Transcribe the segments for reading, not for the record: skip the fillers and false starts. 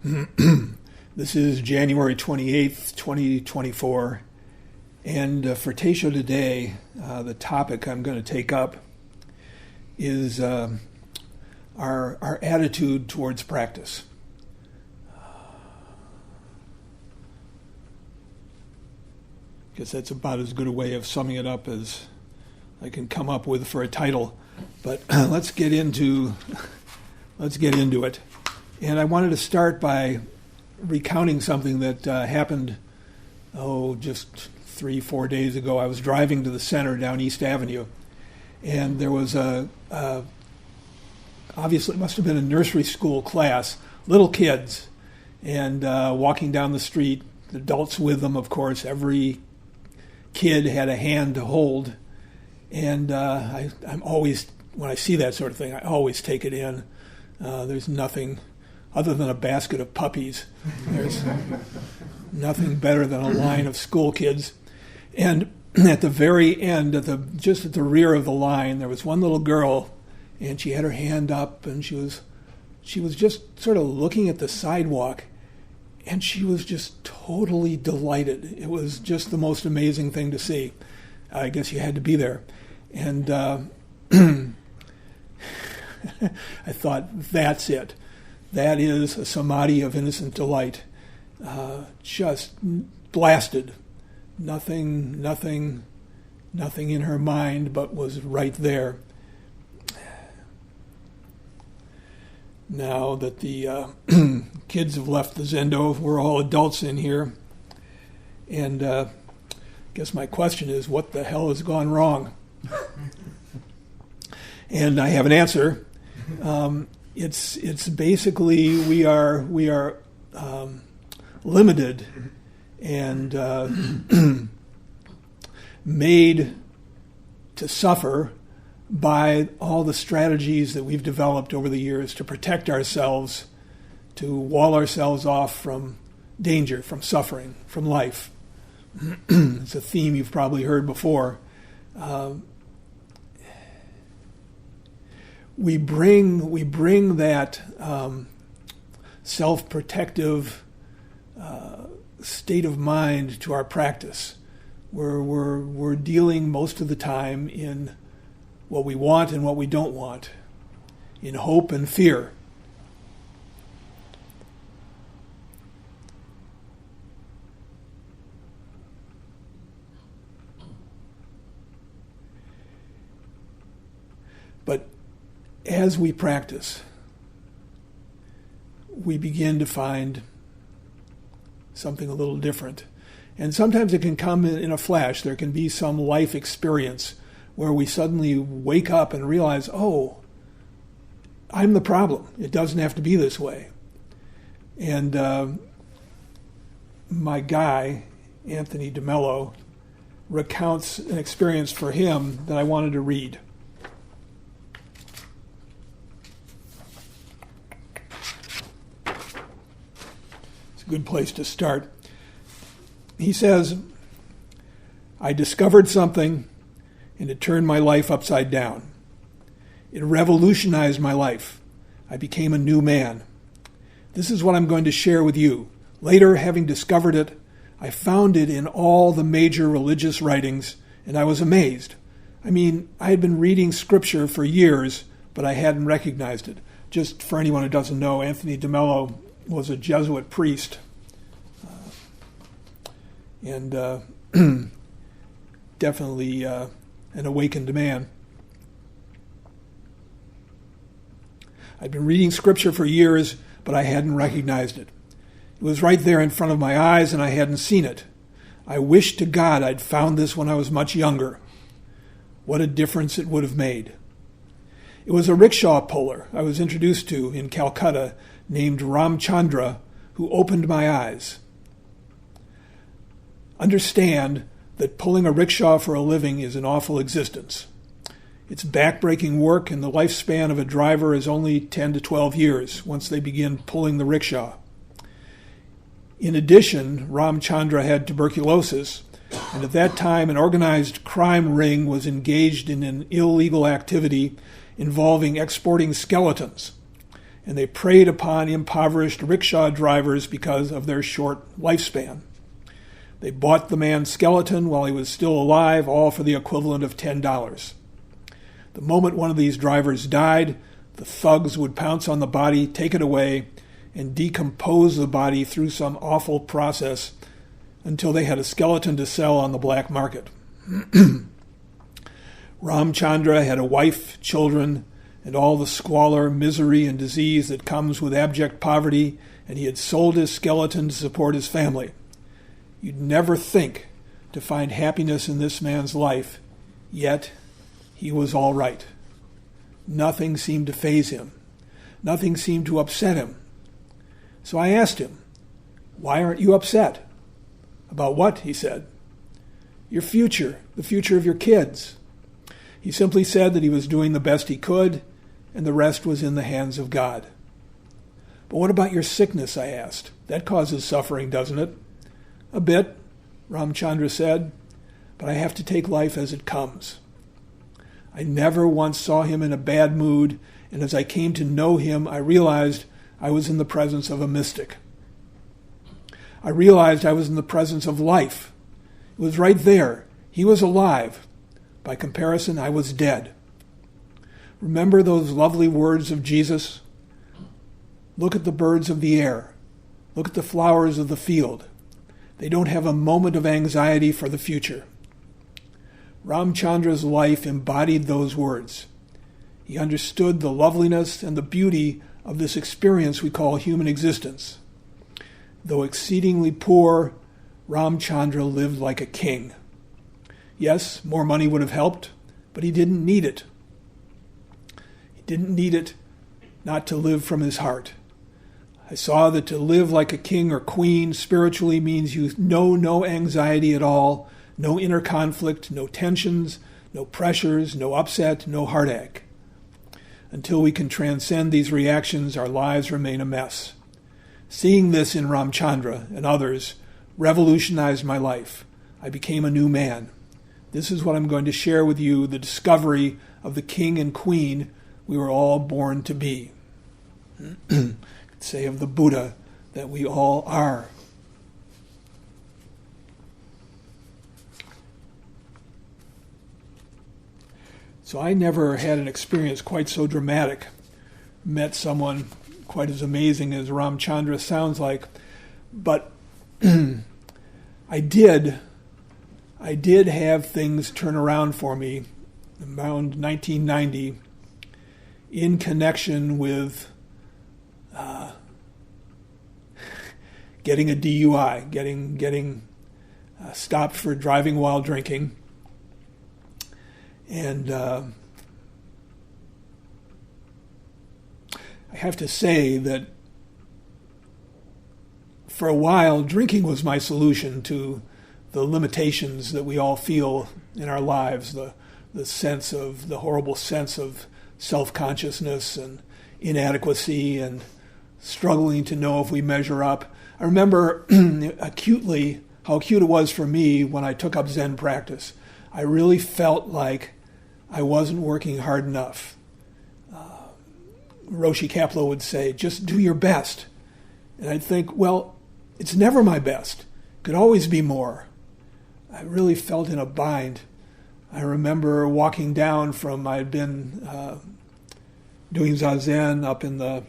This is January 28th, 2024, and for Teisho today, the topic I'm going to take up is our attitude towards practice. I guess that's about as good a way of summing it up as I can come up with for a title, but let's get into it. And I wanted to start by recounting something that happened, just 3-4 days ago. I was driving to the center down East Avenue, and there was obviously it must have been a nursery school class, little kids, and walking down the street, adults with them, of course. Every kid had a hand to hold, and I'm always, when I see that sort of thing, I always take it in. There's nothing other than a basket of puppies. There's nothing better than a line of school kids. And at the very end, just at the rear of the line, there was one little girl, and she had her hand up, and she was just sort of looking at the sidewalk, and she was just totally delighted. It was just the most amazing thing to see. I guess you had to be there. And I thought, that's it. That is a samadhi of innocent delight. Just blasted. Nothing in her mind, but was right there. Now that the kids have left the Zendo, we're all adults in here. And I guess my question is, what the hell has gone wrong? And I have an answer. It's basically we are limited and made to suffer by all the strategies that we've developed over the years to protect ourselves, to wall ourselves off from danger, from suffering, from life. It's a theme you've probably heard before. We bring that self-protective state of mind to our practice. We're dealing most of the time in what we want and what we don't want, in hope and fear. But as we practice, we begin to find something a little different. And sometimes it can come in a flash. There can be some life experience where we suddenly wake up and realize, oh, I'm the problem. It doesn't have to be this way. And my guy, Anthony DeMello, recounts an experience for him that I wanted to read. It's a good place to start. He says, I discovered something, and it turned my life upside down. It revolutionized my life. I became a new man. This is what I'm going to share with you. Later, having discovered it, I found it in all the major religious writings, and I was amazed. I mean, I had been reading scripture for years, but I hadn't recognized it. Just for anyone who doesn't know, Anthony DeMello was a Jesuit priest. And definitely an awakened man. I'd been reading scripture for years, but I hadn't recognized it. It was right there in front of my eyes, and I hadn't seen it. I wished to God I'd found this when I was much younger. What a difference it would have made. It was a rickshaw puller I was introduced to in Calcutta named Ramchandra who opened my eyes. Understand that pulling a rickshaw for a living is an awful existence. It's back-breaking work, and the lifespan of a driver is only 10 to 12 years once they begin pulling the rickshaw. In addition, Ramchandra had tuberculosis, and at that time an organized crime ring was engaged in an illegal activity involving exporting skeletons. and they preyed upon impoverished rickshaw drivers because of their short lifespan. They bought the man's skeleton while he was still alive, all for the equivalent of $10. The moment one of these drivers died, the thugs would pounce on the body, take it away, and decompose the body through some awful process until they had a skeleton to sell on the black market. Ramchandra had a wife, children, and all the squalor, misery, and disease that comes with abject poverty, and he had sold his skeleton to support his family. You'd never think to find happiness in this man's life, yet he was all right. Nothing seemed to faze him. Nothing seemed to upset him. So I asked him, "Why aren't you upset?" "About what?" he said. "Your future, the future of your kids." He simply said that he was doing the best he could, and the rest was in the hands of God. "But what about your sickness?" I asked. "That causes suffering, doesn't it?" "A bit," Ramchandra said, "but I have to take life as it comes." I never once saw him in a bad mood, and as I came to know him, I realized I was in the presence of a mystic. I realized I was in the presence of life. It was right there. He was alive. By comparison, I was dead. Remember those lovely words of Jesus? Look at the birds of the air. Look at the flowers of the field. They don't have a moment of anxiety for the future. Ramchandra's life embodied those words. He understood the loveliness and the beauty of this experience we call human existence. Though exceedingly poor, Ramchandra lived like a king. Yes, more money would have helped, but he didn't need it. He didn't need it not to live from his heart. I saw that to live like a king or queen spiritually means you know no anxiety at all, no inner conflict, no tensions, no pressures, no upset, no heartache. Until we can transcend these reactions, our lives remain a mess. Seeing this in Ramchandra and others revolutionized my life. I became a new man. This is what I'm going to share with you, the discovery of the king and queen we were all born to be. Say of the Buddha that we all are. So I never had an experience quite so dramatic. Met someone quite as amazing as Ramchandra sounds like. But I did have things turn around for me around 1990 in connection with getting a DUI, getting stopped for driving while drinking. And I have to say that for a while, drinking was my solution to the limitations that we all feel in our lives, the horrible sense of self-consciousness and inadequacy and struggling to know if we measure up. I remember acutely how acute it was for me when I took up Zen practice. I really felt like I wasn't working hard enough. Roshi Kapleau would say, just do your best. And I'd think, well, it's never my best. Could always be more. I really felt in a bind. I remember walking down from, I'd been doing Zazen up in the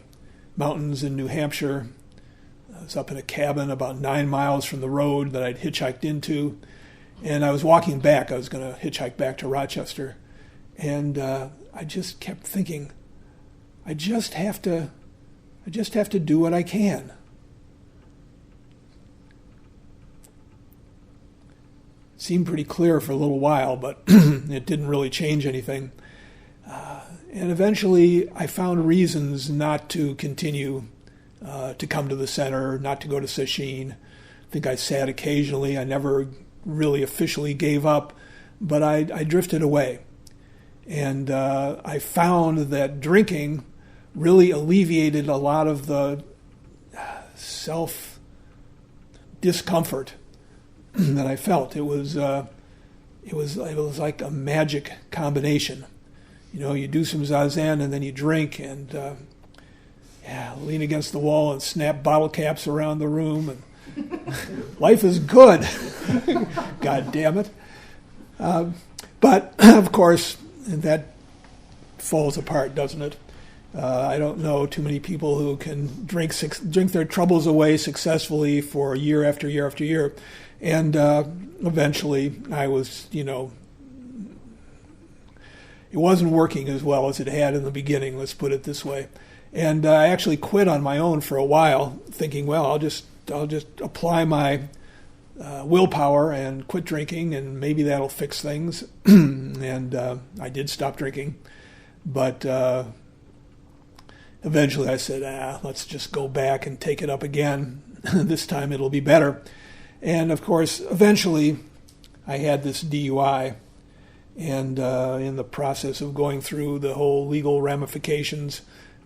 mountains in New Hampshire. I was up in a cabin about 9 miles from the road that I'd hitchhiked into. And I was walking back. I was going to hitchhike back to Rochester. And I just kept thinking, I just have to do what I can. It seemed pretty clear for a little while, but it didn't really change anything. And eventually I found reasons not to continue to come to the center, not to go to sesshin. I think I sat occasionally. I never really officially gave up, but I drifted away. And I found that drinking really alleviated a lot of the self-discomfort that I felt. It was like a magic combination. You know, you do some Zazen and then you drink, and lean against the wall and snap bottle caps around the room. And life is good. God damn it. But, of course, that falls apart, doesn't it? I don't know too many people who can drink their troubles away successfully for year after year after year. And eventually I was, it wasn't working as well as it had in the beginning, let's put it this way. And I actually quit on my own for a while, thinking, well, I'll just apply my willpower and quit drinking, and maybe that'll fix things. And I did stop drinking. But eventually I said, let's just go back and take it up again. This time it'll be better. And, of course, eventually I had this DUI. And in the process of going through the whole legal ramifications,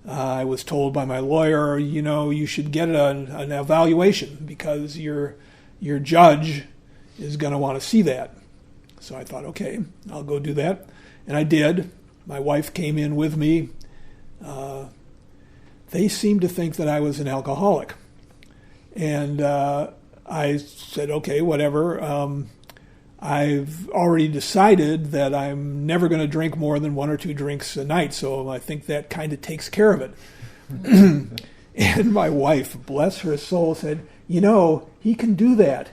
I was told by my lawyer, you should get an evaluation because your judge is going to want to see that. So I thought, okay, I'll go do that. And I did. My wife came in with me. They seemed to think that I was an alcoholic. And I said, okay, whatever. I've already decided that I'm never going to drink more than 1 or 2 drinks a night, so I think that kind of takes care of it. And my wife, bless her soul, said, he can do that.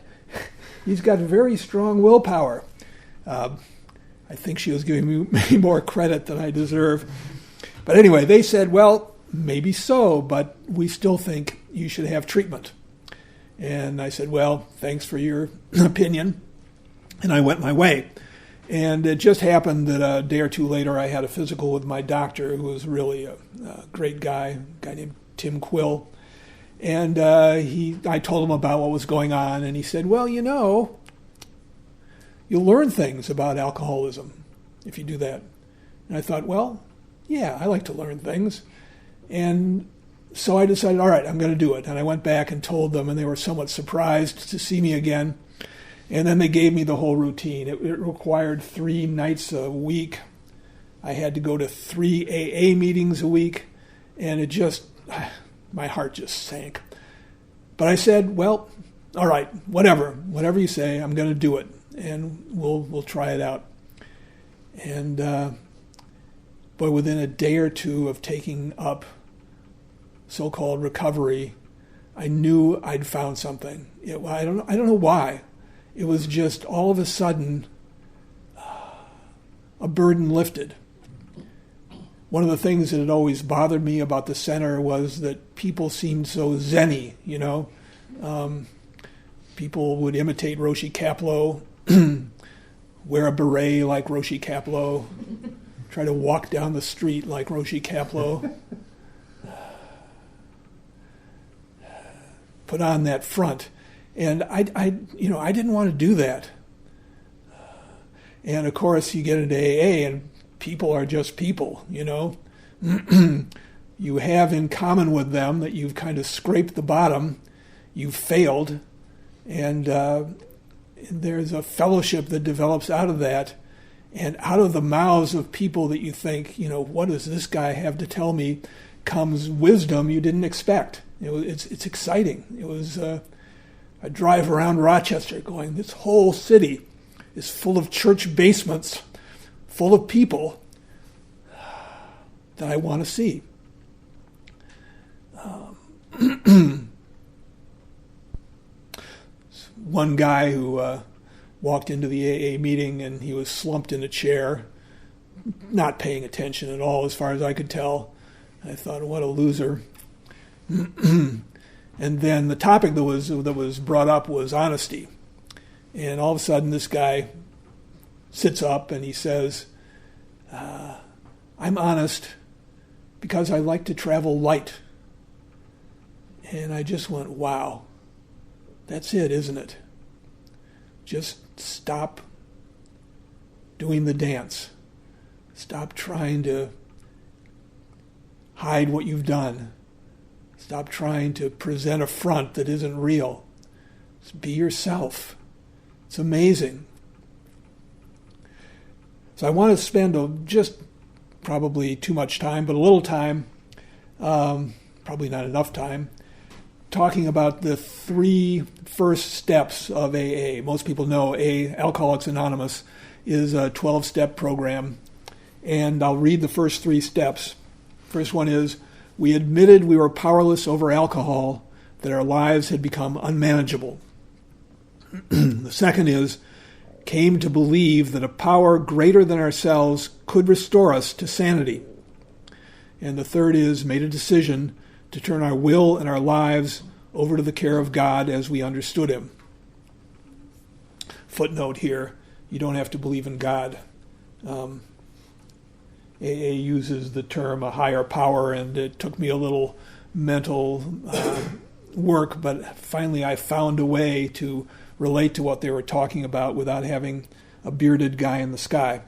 He's got very strong willpower. I think she was giving me more credit than I deserve. But anyway, they said, well, maybe so, but we still think you should have treatment. And I said, well, thanks for your opinion. And I went my way. And it just happened that a day or two later I had a physical with my doctor, who was really a great guy, a guy named Tim Quill. And I told him about what was going on, and he said, well, you'll learn things about alcoholism if you do that. And I thought, well, yeah, I like to learn things. And so I decided, all right, I'm going to do it. And I went back and told them, and they were somewhat surprised to see me again. And then they gave me the whole routine. It required 3 nights a week. I had to go to 3 AA meetings a week, and my heart just sank. But I said, well, all right, whatever you say, I'm going to do it, and we'll try it out. And boy, within a day or two of taking up so-called recovery, I knew I'd found something. I don't know why. It was just all of a sudden a burden lifted. One of the things that had always bothered me about the center was that people seemed so zen-y, people would imitate Roshi Kapleau, wear a beret like Roshi Kapleau, try to walk down the street like Roshi Kapleau, put on that front. And I didn't want to do that. And of course, you get into AA, and people are just people. You have in common with them that you've kind of scraped the bottom, you've failed, and there's a fellowship that develops out of that, and out of the mouths of people that you think, what does this guy have to tell me, comes wisdom you didn't expect. It's exciting. It was. I drive around Rochester going, this whole city is full of church basements, full of people that I want to see. One guy who walked into the AA meeting and he was slumped in a chair, not paying attention at all as far as I could tell. I thought, what a loser. And then the topic that was brought up was honesty. And all of a sudden this guy sits up and he says, I'm honest because I like to travel light. And I just went, wow, that's it, isn't it? Just stop doing the dance. Stop trying to hide what you've done. Stop trying to present a front that isn't real. Just be yourself. It's amazing. So I want to spend just probably too much time, but a little time probably not enough time, talking about the 3 first steps of AA. Most people know Alcoholics Anonymous is a 12-step program, and I'll read the first 3 steps. First one is, we admitted we were powerless over alcohol, that our lives had become unmanageable. The second is, came to believe that a power greater than ourselves could restore us to sanity. And the third is, made a decision to turn our will and our lives over to the care of God as we understood him. Footnote here, you don't have to believe in God. AA uses the term a higher power, and it took me a little mental work, but finally I found a way to relate to what they were talking about without having a bearded guy in the sky.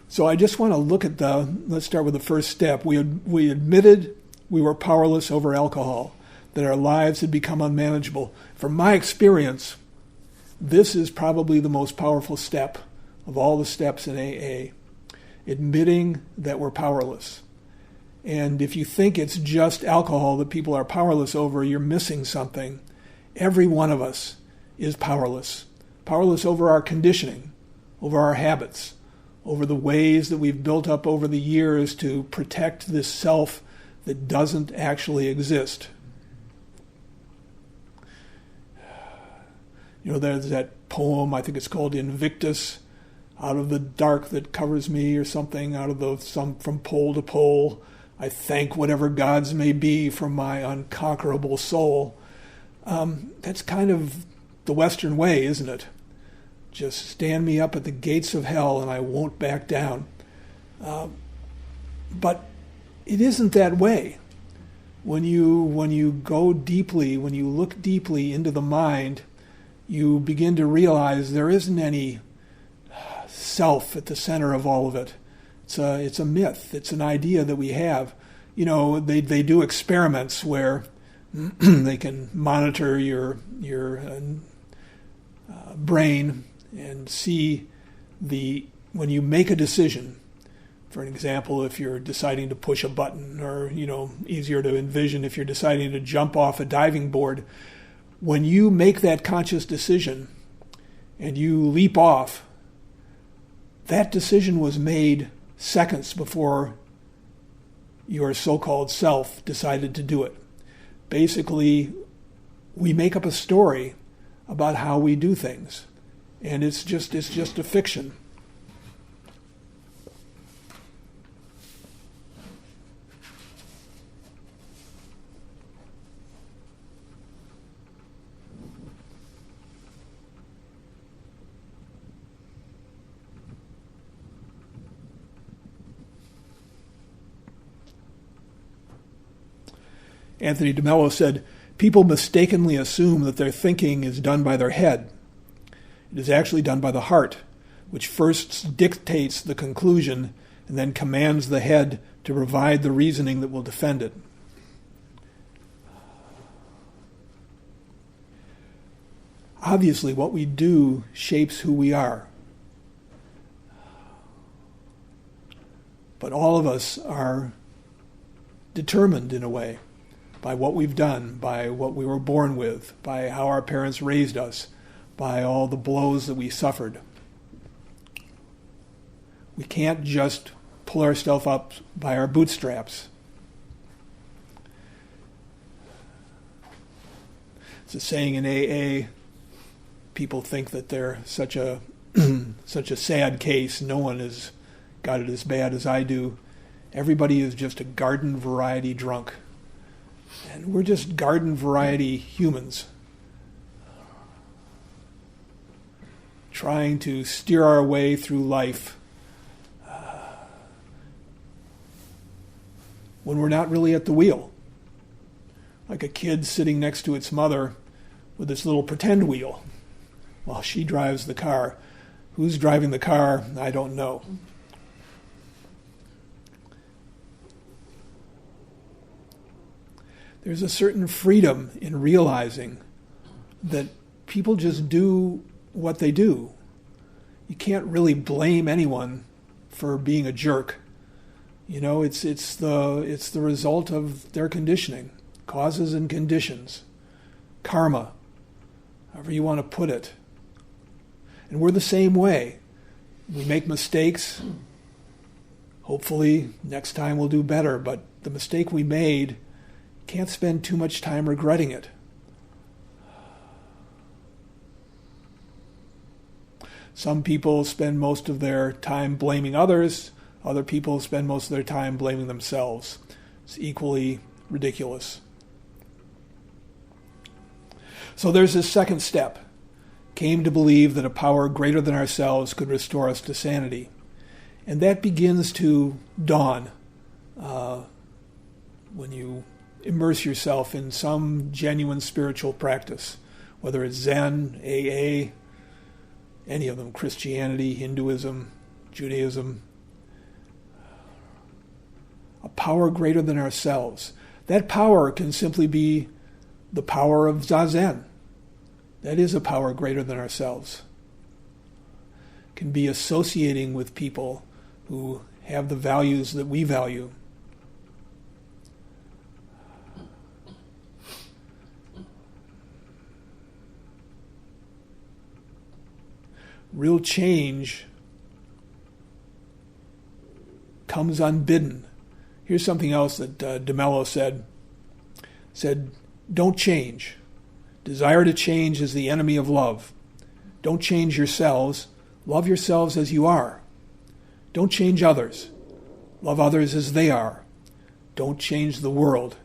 So I just want to look at let's start with the first step. We admitted we were powerless over alcohol, that our lives had become unmanageable. From my experience, this is probably the most powerful step of all the steps in AA, admitting that we're powerless. And if you think it's just alcohol that people are powerless over, you're missing something. Every one of us is powerless. Powerless over our conditioning, over our habits, over the ways that we've built up over the years to protect this self that doesn't actually exist. You know, there's that poem, I think it's called Invictus, out of the dark that covers me or something, from pole to pole, I thank whatever gods may be for my unconquerable soul. That's kind of the Western way, isn't it? Just stand me up at the gates of hell and I won't back down. But it isn't that way. When you go deeply, when you look deeply into the mind, you begin to realize there isn't any self at the center of all of it. It's a myth. It's an idea that we have. You know, they do experiments where they can monitor your brain and see when you make a decision. For an example, if you're deciding to push a button, or easier to envision if you're deciding to jump off a diving board, when you make that conscious decision and you leap off, that decision was made seconds before your so-called self decided to do it. Basically, we make up a story about how we do things, and it's just a fiction. Anthony DeMello said, people mistakenly assume that their thinking is done by their head. It is actually done by the heart, which first dictates the conclusion and then commands the head to provide the reasoning that will defend it. Obviously, what we do shapes who we are. But all of us are determined in a way by what we've done, by what we were born with, by how our parents raised us, by all the blows that we suffered. We can't just pull ourselves up by our bootstraps. It's a saying in AA, people think that they're such a sad case. No one has got it as bad as I do. Everybody is just a garden variety drunk. And we're just garden variety humans trying to steer our way through life when we're not really at the wheel. Like a kid sitting next to its mother with this little pretend wheel while she drives the car. Who's driving the car? I don't know. There's a certain freedom in realizing that people just do what they do. You can't really blame anyone for being a jerk. It's the result of their conditioning, causes and conditions, karma, however you want to put it. And we're the same way. We make mistakes. Hopefully next time we'll do better, but the mistake we made, can't spend too much time regretting it. Some people spend most of their time blaming others. Other people spend most of their time blaming themselves. It's equally ridiculous. So there's this second step. Came to believe that a power greater than ourselves could restore us to sanity. And that begins to dawn when you immerse yourself in some genuine spiritual practice, whether it's Zen, AA, any of them, Christianity, Hinduism, Judaism. A power greater than ourselves. That power can simply be the power of Zazen. That is a power greater than ourselves. It can be associating with people who have the values that we value. Real change comes unbidden. Here's something else that DeMello said, don't change. Desire to change is the enemy of love. Don't change yourselves. Love yourselves as you are. Don't change others. Love others as they are. Don't change the world.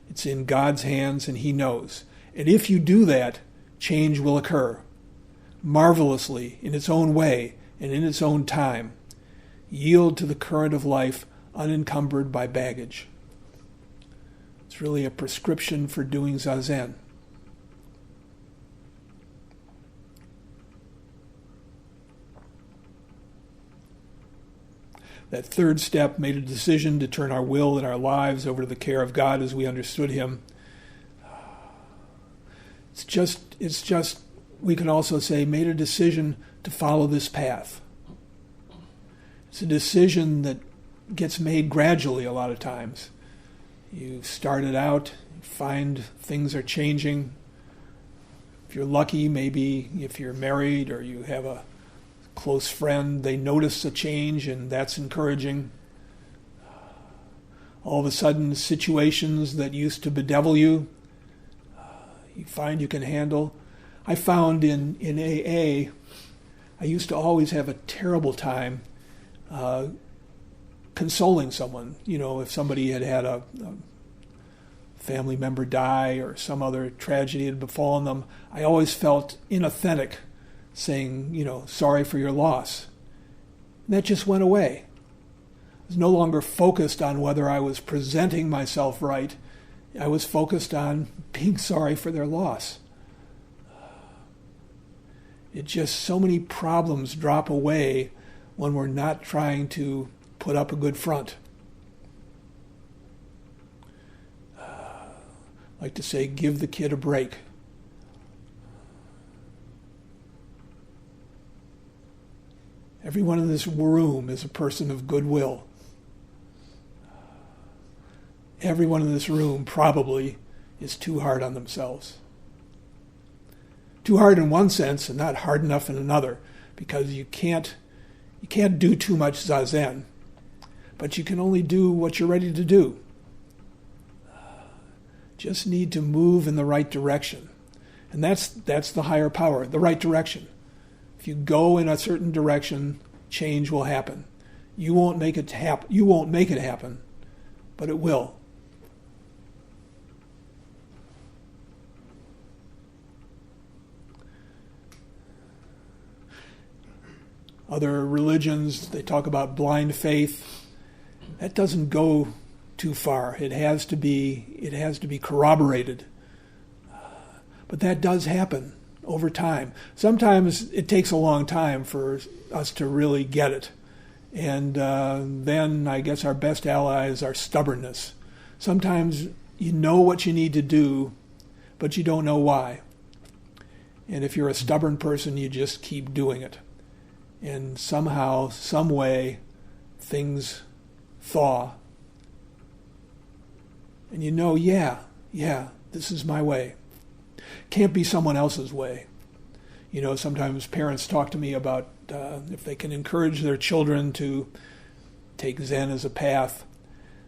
It's in God's hands and He knows. And if you do that, change will occur. Marvelously, in its own way and in its own time. Yield to the current of life unencumbered by baggage. It's really a prescription for doing Zazen. That third step made a decision to turn our will and our lives over to the care of God as we understood Him. It's just, we can also say, made a decision to follow this path. It's a decision that gets made gradually a lot of times. You start it out, find things are changing. If you're lucky, maybe if you're married or you have a close friend, they notice a change and that's encouraging. All of a sudden, situations that used to bedevil you, you find you can handle. I found in AA, I used to always have a terrible time consoling someone. If somebody had a family member die or some other tragedy had befallen them, I always felt inauthentic saying, sorry for your loss. And that just went away. I was no longer focused on whether I was presenting myself right. I was focused on being sorry for their loss. So many problems drop away when we're not trying to put up a good front. I like to say, give the kid a break. Everyone in this room is a person of goodwill. Everyone in this room probably is too hard on themselves. Too hard in one sense and not hard enough in another, because you can't do too much Zazen, but you can only do what you're ready to do. Just need to move in the right direction. And that's the higher power, the right direction. If you go in a certain direction, change will happen. You won't make it happen, but it will. Other religions, they talk about blind faith. That doesn't go too far. It has to be corroborated. But that does happen over time. Sometimes it takes a long time for us to really get it. And then I guess our best ally is our stubbornness. Sometimes you know what you need to do, but you don't know why. And if you're a stubborn person, you just keep doing it. And somehow, some way, things thaw And you know, yeah, this is my way. Can't be someone else's way. You know, sometimes parents talk to me about if they can encourage their children to take Zen as a path.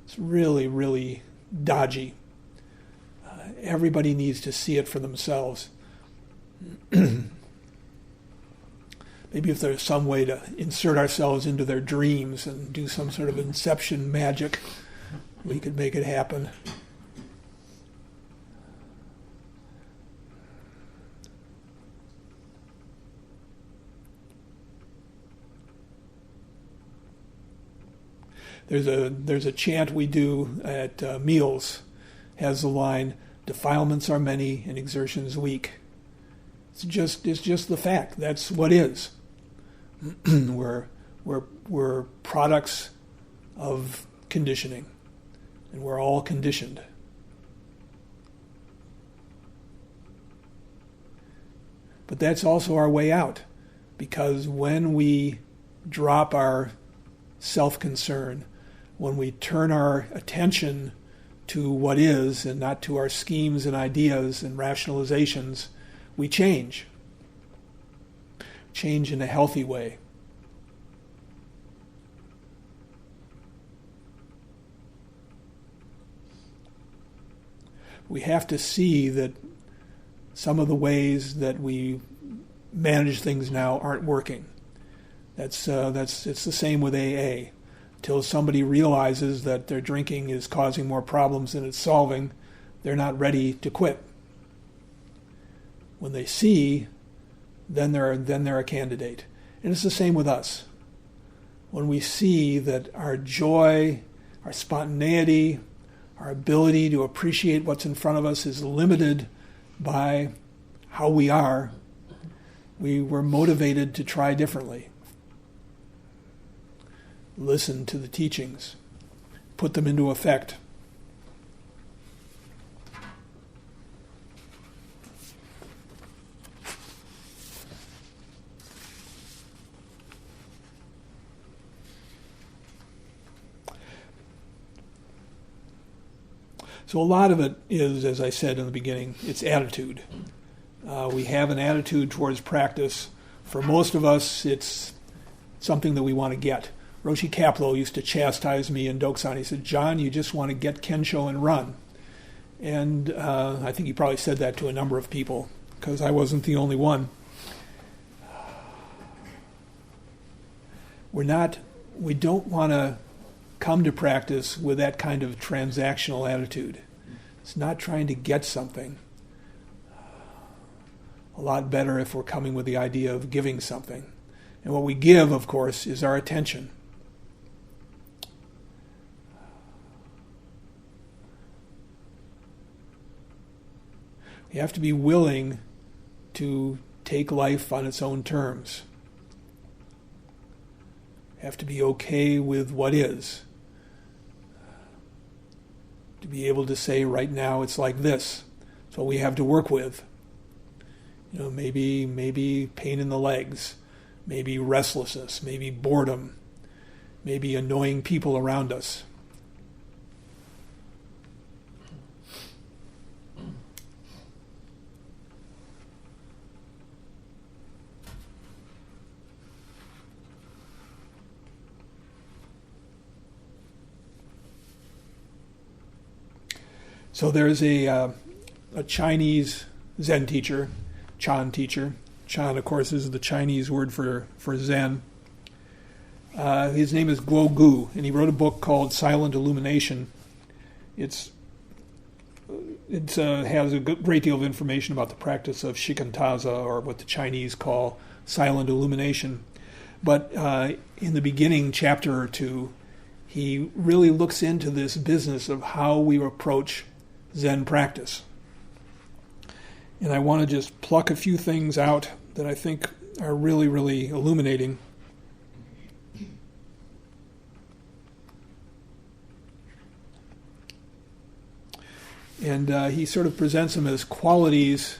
It's really, really dodgy. Everybody needs to see it for themselves. Maybe if there's some way to insert ourselves into their dreams and do some sort of inception magic, we could make it happen. There's a chant we do at meals, has the line, "Defilements are many and exertions weak." It's just the fact. That's what is. We're products of conditioning, and we're all conditioned. But that's also our way out, because when we drop our self-concern, when we turn our attention to what is and not to our schemes and ideas and rationalizations, we change. Change in a healthy way. We have to see that some of the ways that we manage things now aren't working. It's the same with AA. Till somebody realizes that their drinking is causing more problems than it's solving, they're not ready to quit. When they see, then they're a candidate. And it's the same with us. When we see that our joy, our spontaneity, our ability to appreciate what's in front of us is limited by how we are, we were motivated to try differently. Listen to the teachings. Put them into effect. So a lot of it is, as I said in the beginning, it's attitude. We have an attitude towards practice. For most of us, it's something that we want to get. Roshi Kapleau used to chastise me in Dokusan. He said, "John, you just want to get Kensho and run." And I think he probably said that to a number of people, because I wasn't the only one. We don't want to come to practice with that kind of transactional attitude. It's not trying to get something. A lot better if we're coming with the idea of giving something. And what we give, of course, is our attention. We have to be willing to take life on its own terms. We have to be okay with what is. To be able to say, right now it's like this. It's what we have to work with. You know, maybe pain in the legs, maybe restlessness, maybe boredom, maybe annoying people around us. So there's a Chinese Zen teacher, Chan teacher. Chan, of course, is the Chinese word for Zen. His name is Guo Gu, and he wrote a book called Silent Illumination. It has a great deal of information about the practice of shikantaza, or what the Chinese call silent illumination. But in the beginning chapter or two, he really looks into this business of how we approach Zen practice. And I want to just pluck a few things out that I think are really, really illuminating. And he sort of presents them as qualities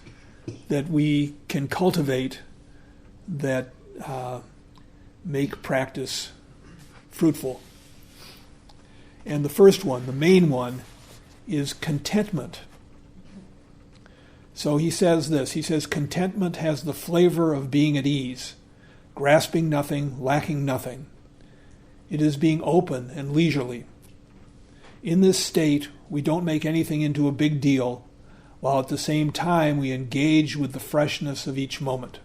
that we can cultivate that make practice fruitful. And the first one, the main one, is contentment. So he says this. He says, contentment has the flavor of being at ease, grasping nothing, lacking nothing. It is being open and leisurely. In this state, we don't make anything into a big deal, while at the same time we engage with the freshness of each moment.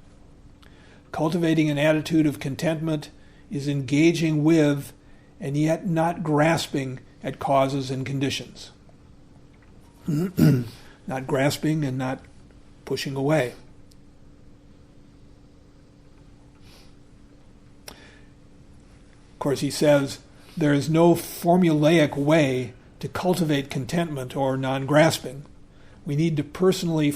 Cultivating an attitude of contentment is engaging with and yet not grasping at causes and conditions. Not grasping and not pushing away. Of course, he says there is no formulaic way to cultivate contentment or non-grasping. We need to personally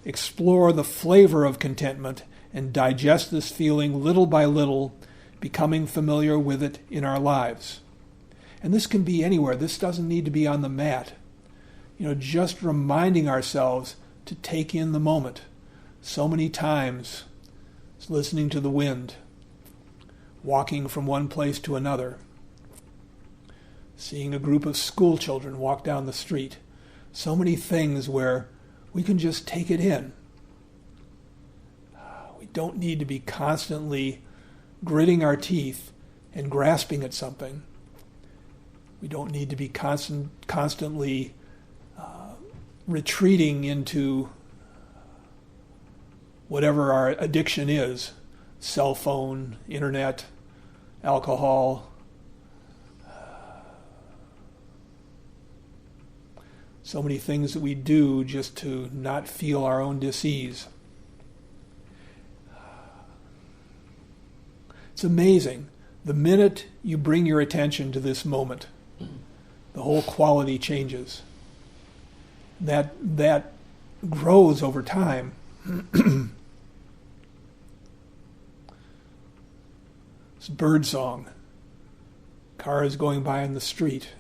explore the flavor of contentment and digest this feeling little by little, becoming familiar with it in our lives. And this can be anywhere. This doesn't need to be on the mat. Just reminding ourselves to take in the moment. So many times, listening to the wind, walking from one place to another, seeing a group of school children walk down the street. So many things where we can just take it in. We don't need to be constantly gritting our teeth and grasping at something. We don't need to be constantly retreating into whatever our addiction is, cell phone, internet, alcohol. So many things that we do just to not feel our own dis-ease. It's amazing. The minute you bring your attention to this moment, the whole quality changes. That grows over time. It's bird song. Cars going by on the street.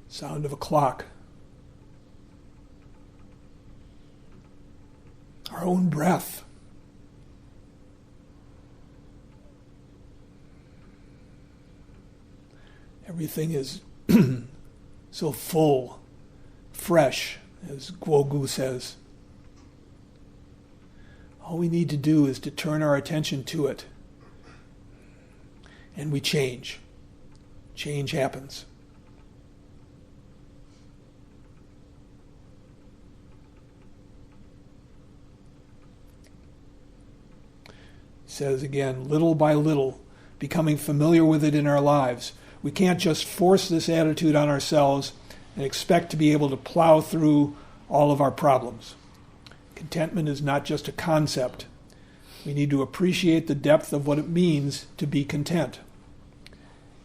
Sound of a clock. Our own breath. Everything is so full, fresh, as Guo Gu says. All we need to do is to turn our attention to it, and we change. Change happens. Says again, little by little, becoming familiar with it in our lives. We can't just force this attitude on ourselves and expect to be able to plow through all of our problems. Contentment is not just a concept. We need to appreciate the depth of what it means to be content.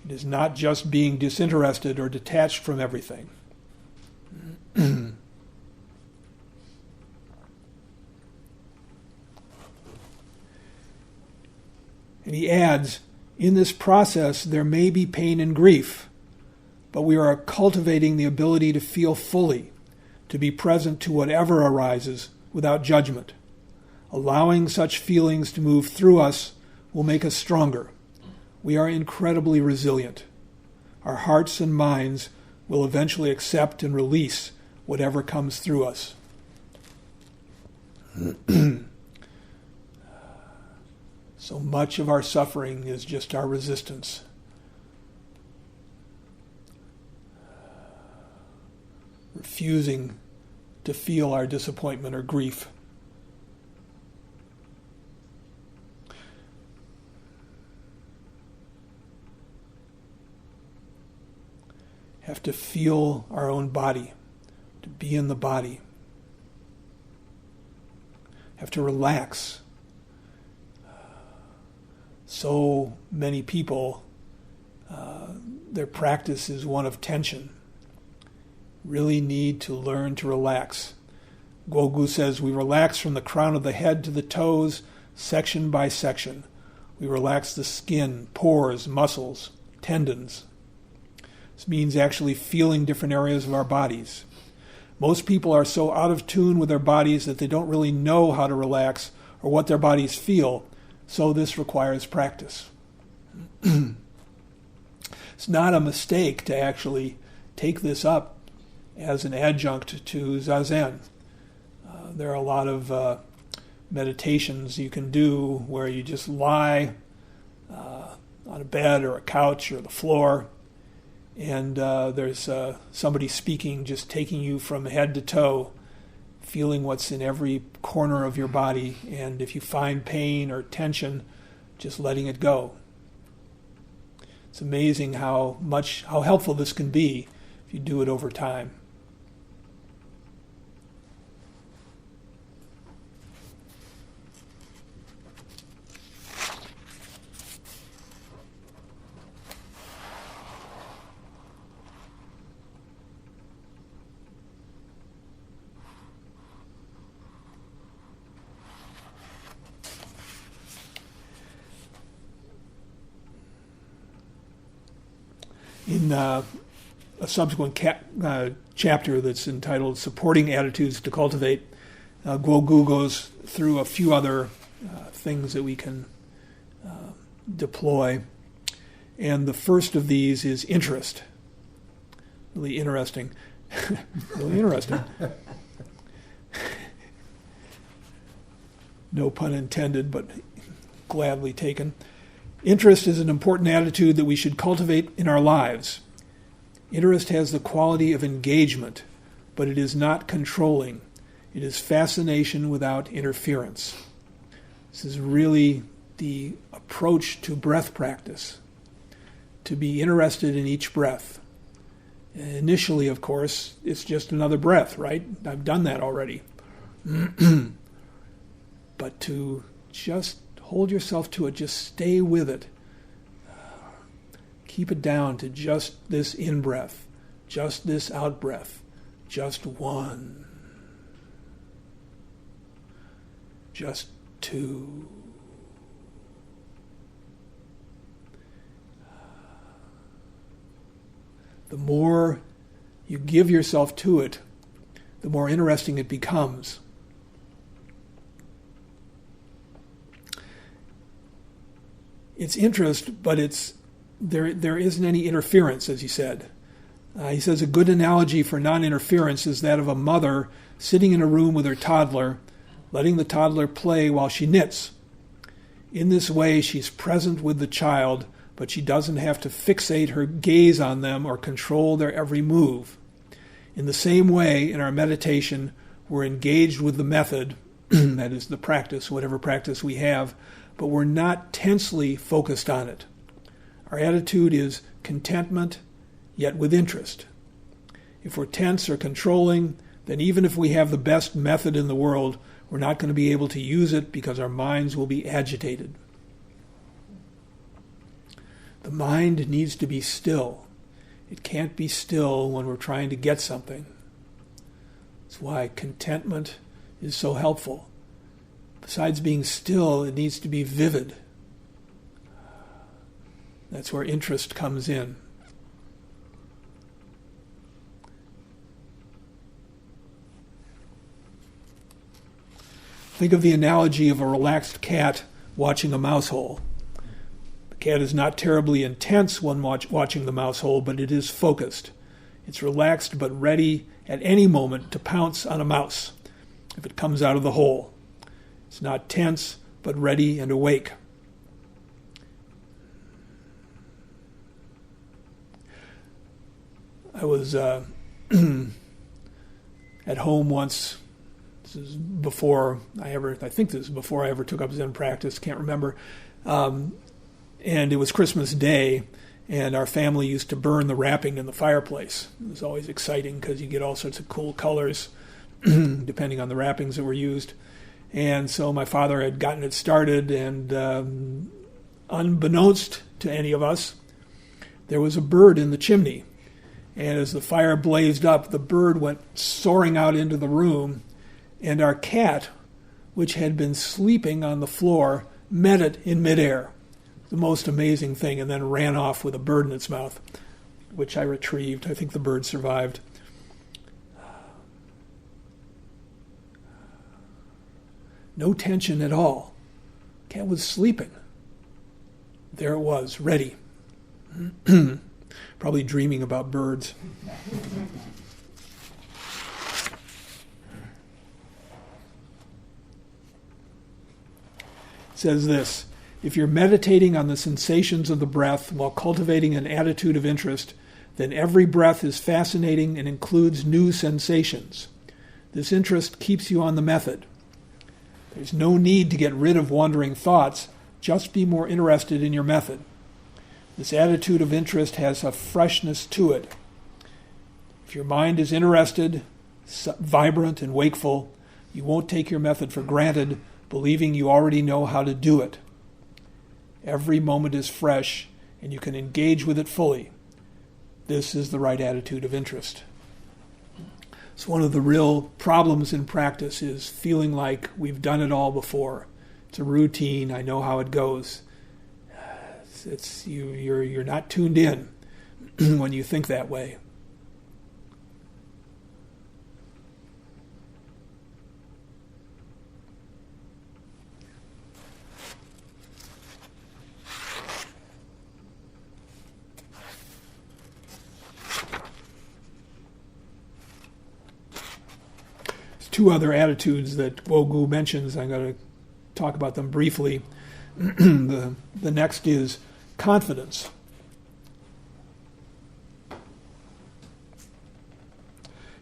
It is not just being disinterested or detached from everything. And he adds, in this process there may be pain and grief, but we are cultivating the ability to feel fully, to be present to whatever arises without judgment. Allowing such feelings to move through us will make us stronger. We are incredibly resilient. Our hearts and minds will eventually accept and release whatever comes through us. So much of our suffering is just our resistance. Refusing to feel our disappointment or grief. Have to feel our own body, to be in the body. Have to relax. So many people, their practice is one of tension. Really need to learn to relax. Guo Gu says we relax from the crown of the head to the toes, section by section. We relax the skin, pores, muscles, tendons. This means actually feeling different areas of our bodies. Most people are so out of tune with their bodies that they don't really know how to relax or what their bodies feel. So this requires practice. It's not a mistake to actually take this up as an adjunct to Zazen. There are a lot of meditations you can do where you just lie on a bed or a couch or the floor, and there's somebody speaking, just taking you from head to toe, feeling what's in every corner of your body, and if you find pain or tension, just letting it go. It's amazing how helpful this can be if you do it over time. In a subsequent chapter that's entitled Supporting Attitudes to Cultivate, Guo Gu goes through a few other things that we can deploy. And the first of these is interest. Really interesting. Really interesting. No pun intended, but gladly taken. Interest is an important attitude that we should cultivate in our lives. Interest has the quality of engagement, but it is not controlling. It is fascination without interference. This is really the approach to breath practice, to be interested in each breath. Initially, of course, it's just another breath, right? I've done that already. But to just hold yourself to it. Just stay with it. Keep it down to just this in-breath, just this out-breath, just one, just two. The more you give yourself to it, the more interesting it becomes. It's interest, but there isn't any interference, as he said. He says a good analogy for non-interference is that of a mother sitting in a room with her toddler, letting the toddler play while she knits. In this way, she's present with the child, but she doesn't have to fixate her gaze on them or control their every move. In the same way, in our meditation, we're engaged with the method, that is the practice, whatever practice we have, but we're not tensely focused on it. Our attitude is contentment, yet with interest. If we're tense or controlling, then even if we have the best method in the world, we're not going to be able to use it because our minds will be agitated. The mind needs to be still. It can't be still when we're trying to get something. That's why contentment is so helpful. Besides being still, it needs to be vivid. That's where interest comes in. Think of the analogy of a relaxed cat watching a mouse hole. The cat is not terribly intense when watching the mouse hole, but it is focused. It's relaxed but ready at any moment to pounce on a mouse if it comes out of the hole. It's not tense, but ready and awake. I was at home once. This is before I think this is before I ever took up Zen practice, can't remember. And it was Christmas Day, and our family used to burn the wrapping in the fireplace. It was always exciting because you get all sorts of cool colors depending on the wrappings that were used. And so my father had gotten it started, and unbeknownst to any of us, there was a bird in the chimney. And as the fire blazed up, the bird went soaring out into the room, and our cat, which had been sleeping on the floor, met it in midair. The most amazing thing, and then ran off with a bird in its mouth, which I retrieved. I think the bird survived. No tension at all. Cat was sleeping. There it was, ready. Probably dreaming about birds. It says this: if you're meditating on the sensations of the breath while cultivating an attitude of interest, then every breath is fascinating and includes new sensations. This interest keeps you on the method. There's no need to get rid of wandering thoughts, just be more interested in your method. This attitude of interest has a freshness to it. If your mind is interested, vibrant, and wakeful, you won't take your method for granted, believing you already know how to do it. Every moment is fresh, and you can engage with it fully. This is the right attitude of interest. So one of the real problems in practice is feeling like we've done it all before. It's a routine. I know how it goes. You're not tuned in when you think that way. Two other attitudes that Wogu mentions. I'm going to talk about them briefly. The next is confidence.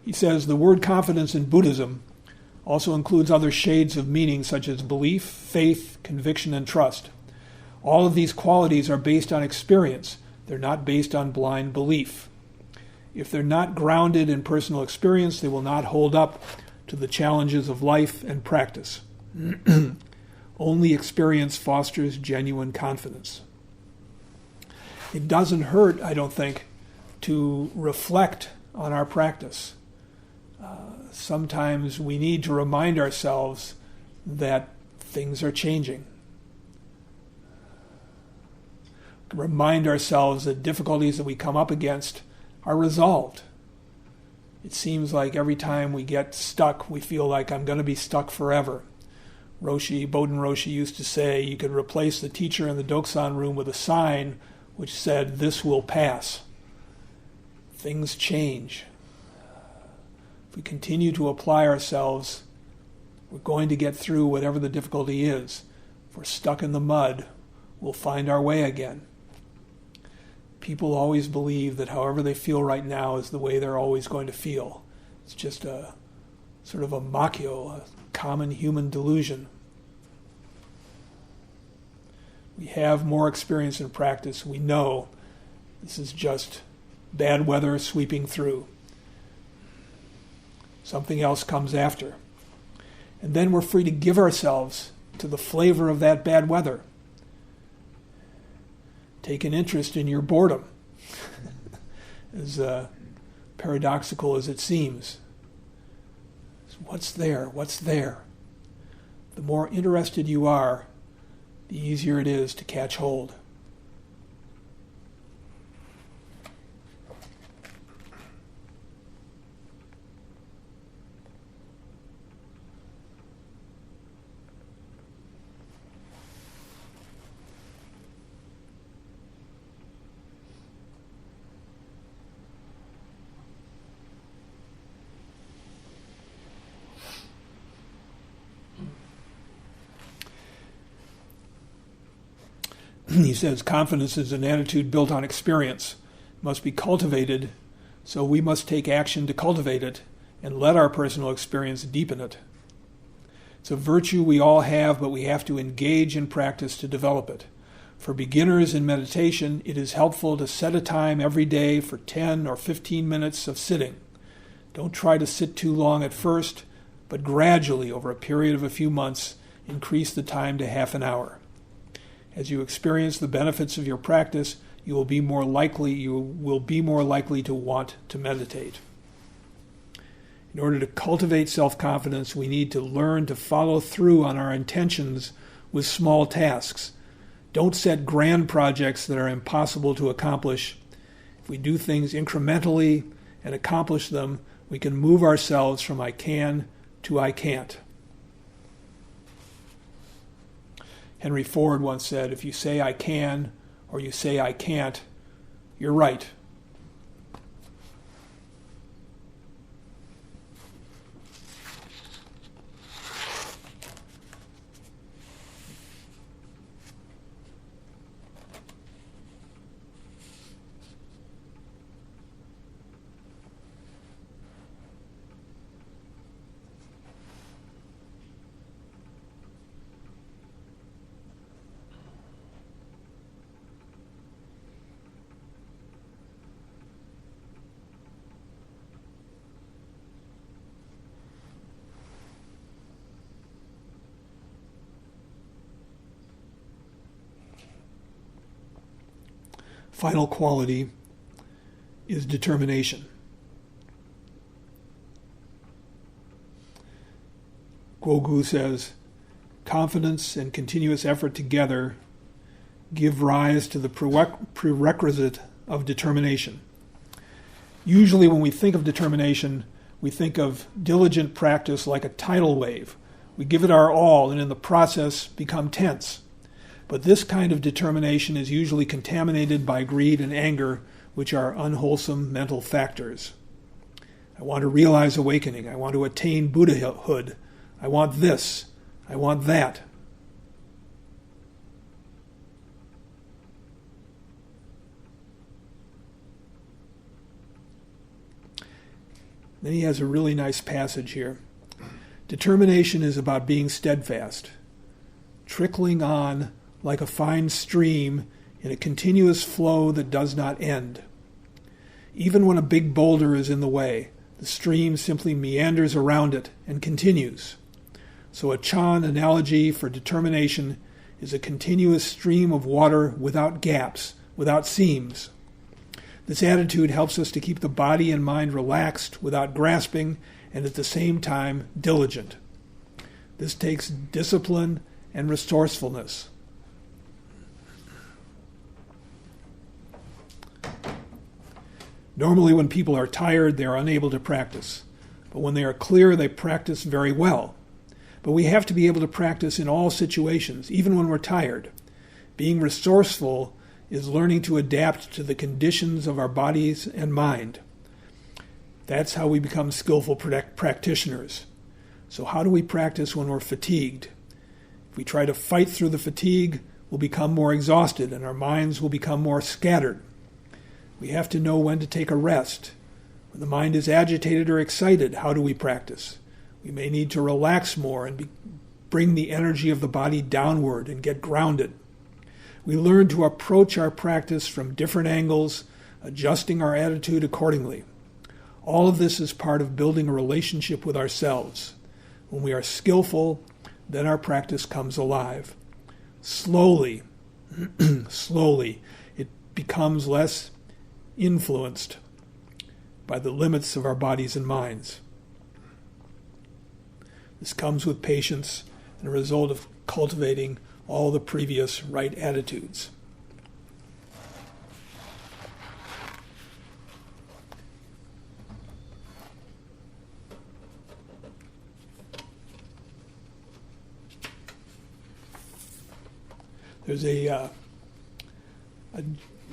He says the word confidence in Buddhism also includes other shades of meaning such as belief, faith, conviction, and trust. All of these qualities are based on experience. They're not based on blind belief. If they're not grounded in personal experience, they will not hold up to the challenges of life and practice. Only experience fosters genuine confidence. It doesn't hurt, I don't think, to reflect on our practice. Sometimes we need to remind ourselves that things are changing. Remind ourselves that difficulties that we come up against are resolved. It seems like every time we get stuck, we feel like I'm going to be stuck forever. Bodhin Roshi used to say you could replace the teacher in the Doksan room with a sign which said, "This will pass." Things change. If we continue to apply ourselves, we're going to get through whatever the difficulty is. If we're stuck in the mud, we'll find our way again. People always believe that however they feel right now is the way they're always going to feel. It's just a sort of a makyo, a common human delusion. We have more experience in practice. We know this is just bad weather sweeping through. Something else comes after. And then we're free to give ourselves to the flavor of that bad weather. Take an interest in your boredom, as paradoxical as it seems. What's there? What's there? The more interested you are, the easier it is to catch hold. He says confidence is an attitude built on experience, must be cultivated, so we must take action to cultivate it and let our personal experience deepen it. It's a virtue we all have, but we have to engage in practice to develop it. For beginners in meditation, it is helpful to set a time every day for 10 or 15 minutes of sitting. Don't try to sit too long at first, but gradually, over a period of a few months, increase the time to half an hour. As you experience the benefits of your practice, you will be more likely to want to meditate. In order to cultivate self-confidence, we need to learn to follow through on our intentions with small tasks. Don't set grand projects that are impossible to accomplish. If we do things incrementally and accomplish them, we can move ourselves from I can to I can't. Henry Ford once said, if you say I can or you say, I can't, you're right. Final quality is determination. Guo Gu says, confidence and continuous effort together give rise to the prerequisite of determination. Usually when we think of determination, we think of diligent practice like a tidal wave. We give it our all and in the process become tense. But this kind of determination is usually contaminated by greed and anger, which are unwholesome mental factors. I want to realize awakening. I want to attain Buddhahood. I want this. I want that. Then he has a really nice passage here. Determination is about being steadfast, trickling on like a fine stream in a continuous flow that does not end. Even when a big boulder is in the way, the stream simply meanders around it and continues. So a Chan analogy for determination is a continuous stream of water without gaps, without seams. This attitude helps us to keep the body and mind relaxed without grasping and at the same time diligent. This takes discipline and resourcefulness. Normally when people are tired, they are unable to practice. But when they are clear, they practice very well. But we have to be able to practice in all situations, even when we're tired. Being resourceful is learning to adapt to the conditions of our bodies and mind. That's how we become skillful practitioners. So how do we practice when we're fatigued? If we try to fight through the fatigue, we'll become more exhausted and our minds will become more scattered. We have to know when to take a rest. When the mind is agitated or excited, how do we practice? We may need to relax more and bring the energy of the body downward and get grounded. We learn to approach our practice from different angles, adjusting our attitude accordingly. All of this is part of building a relationship with ourselves. When we are skillful, then our practice comes alive. Slowly, it becomes less influenced by the limits of our bodies and minds. This comes with patience and a result of cultivating all the previous right attitudes. There's a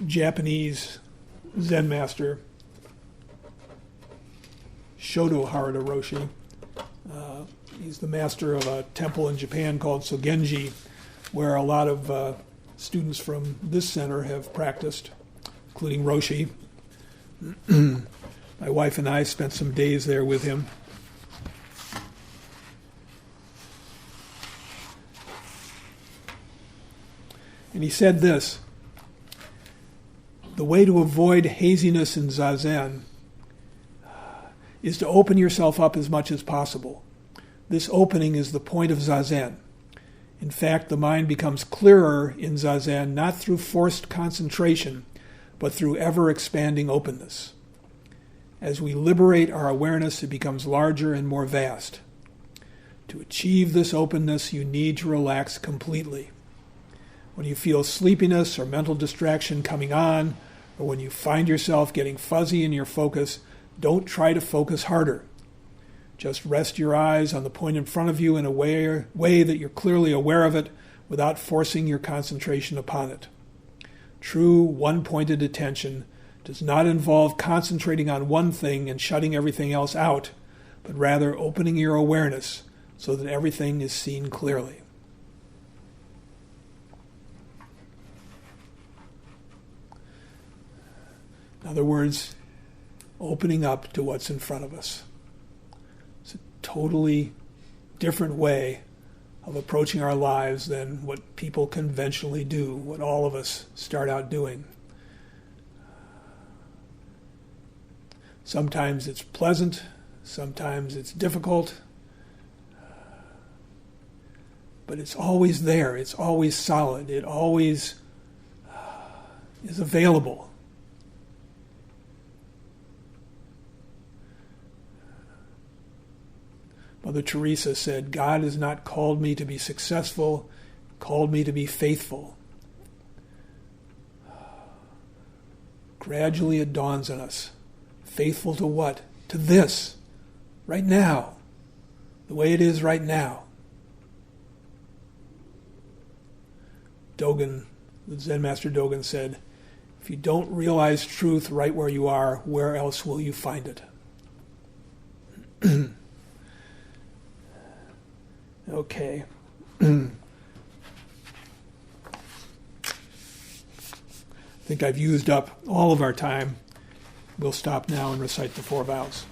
Japanese Zen master, Shodo Harada Roshi. He's the master of a temple in Japan called Sogenji, where a lot of students from this center have practiced, including Roshi. My wife and I spent some days there with him. And he said this: the way to avoid haziness in Zazen is to open yourself up as much as possible. This opening is the point of Zazen. In fact, the mind becomes clearer in Zazen not through forced concentration, but through ever-expanding openness. As we liberate our awareness, it becomes larger and more vast. To achieve this openness, you need to relax completely. When you feel sleepiness or mental distraction coming on, or when you find yourself getting fuzzy in your focus, don't try to focus harder. Just rest your eyes on the point in front of you in a way that you're clearly aware of it without forcing your concentration upon it. True one-pointed attention does not involve concentrating on one thing and shutting everything else out, but rather opening your awareness so that everything is seen clearly. In other words, opening up to what's in front of us. It's a totally different way of approaching our lives than what people conventionally do, what all of us start out doing. Sometimes it's pleasant, sometimes it's difficult, but it's always there, it's always solid, it always is available. Mother Teresa said, God has not called me to be successful, called me to be faithful. Gradually it dawns on us. Faithful to what? To this, right now, the way it is right now. Dogen, the Zen Master Dogen said, if you don't realize truth right where you are, where else will you find it? Okay. I think I've used up all of our time. We'll stop now and recite the 4 vows.